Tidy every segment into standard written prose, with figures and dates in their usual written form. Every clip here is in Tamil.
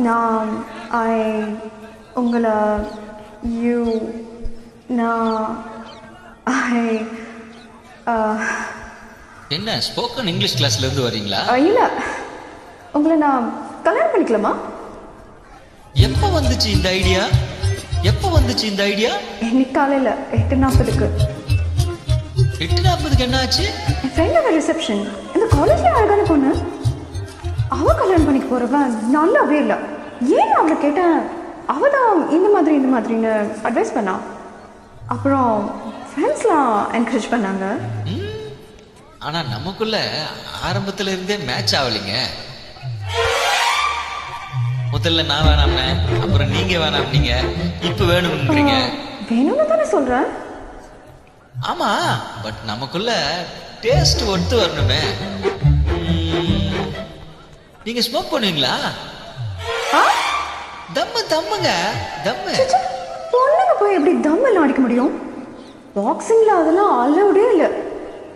நான் ஐ உங்களை யூ நான் ஐ என்ன ஸ்போக்கன் இங்கிலீஷ் கிளாஸ்ல இருந்து வரீங்களா? இல்லை, உங்களை நான் கல்யாணம் பண்ணிக்கலாமா? எப்போ வந்துச்சு இந்த ஐடியா? இன்னைக்கு காலையில் 8:40 8:40 என்ன ஆச்சு? என் ஃப்ரெண்டோட ரிசப்ஷன். இந்த காலேஜ்ல அழகான பொண்ணு, அவ கல்யாணம் பண்ணிக்க போறவன் நல்லாவே இல்லை. ஏன் அவளை கேட்டேன், அவ தான் இந்த மாதிரின்னு அட்வைஸ் பண்ணா. அப்புறம் ஃப்ரெண்ட்ஸ்லாம் என்கரேஜ் பண்ணாங்க. ஆனா நமக்குள்ள ஆரம்பத்துல இருந்தே மேட்ச் ஆகலைங்க. முதல்ல நான் வேணாம்னே, அப்புறம் நீங்க வேணாம்னீங்க, இப்ப வேணும்ன்றீங்க. வேணும்னு தானே சொல்றேன். ஆமா, பட் நமக்குள்ள டேஸ்ட் ஒத்து வரணுமே. நீங்க ஸ்மோக் பண்ணுவீங்களா? தம்முங்க. பொண்ணுங்க போய் எப்படி தம் எல்லாம் அடிக்க முடியும்? பாக்ஸிங்ல அதெல்லாம் அலௌடே இல்லை.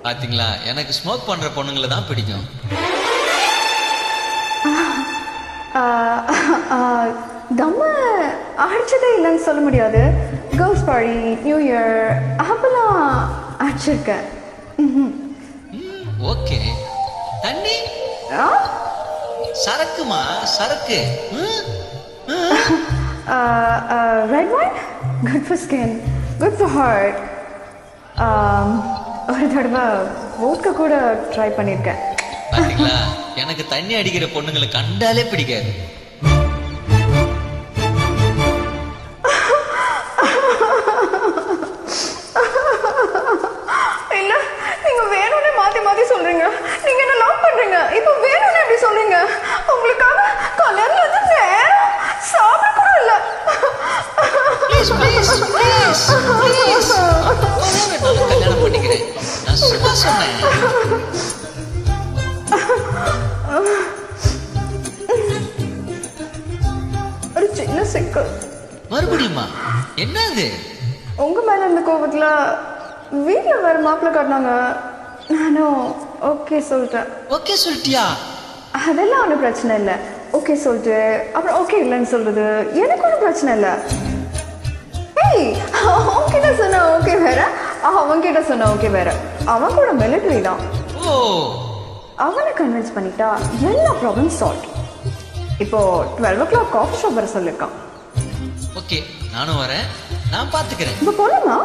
பாத்தீங்களா, எனக்கு ஸ்மோக் பண்ற பொண்ணுங்களை தான் பிடிக்கும். தம்ம அடிச்சதே இல்லைன்னு சொல்ல முடியாது. கேர்ள்ஸ் பார்ட்டி, நியூ இயர் அப்பெல்லாம் அடிச்சிருக்கேன். ஓகே. தண்ணி சரக்குமா? சரக்கு red wine good for skin, good for heart. ஒரு தடவை வோட்கா கூட ட்ரை பண்ணியிருக்கேன். பாத்தீங்களா, எனக்கு தண்ணி அடிக்கிற பொண்ணுங்களை கண்டாலே பிடிக்காது. இல்ல, நீங்க வேணும்னே மாத்தி சொல்றீங்க. நீங்க என்ன லவ் பண்றீங்க, இப்போ வேணும்னே எப்படி சொல்றீங்க? உங்களுக்காக கல்யாணம் வந்து நேரம் சாப்பிட கூட இல்ல. கல்யாணம் பண்ணிக்கிறேன், நான் சும்மா சொன்னேன். ஒரு சின்ன சிக்கல். மறுபடியுமா? என்னது? உங்க மேல இருந்த கோபத்துல வீட்டுல வேற மாப்பிள்ள காட்டினாங்க. நானும் ஓகே சொல்லிட்டேன். ஓகே சொல்லிட்டியா? அதெல்லாம் ஒன்றும் பிரச்சனை இல்லை. ஓகே சொல்லிட்டு அப்புறம் ஓகே இல்லைன்னு சொல்றது எனக்கு ஒன்றும் பிரச்சனை இல்லை. ஏய், அவன்கிட்ட சொன்ன ஓகே வேற, அவன்கிட்ட சொன்ன ஓகே வேற. அவன் கூட மிலிட்டரி தான். ஓ, அவனை கன்வின்ஸ் பண்ணிட்டா எல்லா ப்ராப்ளம் சால்வ். இப்போ 12 o'clock காஃபி ஷாப் வர சொல்லியிருக்கான். ஓகே, நானும் வரேன், நான் பாத்துக்கிறேன். இப்போ போலாமா?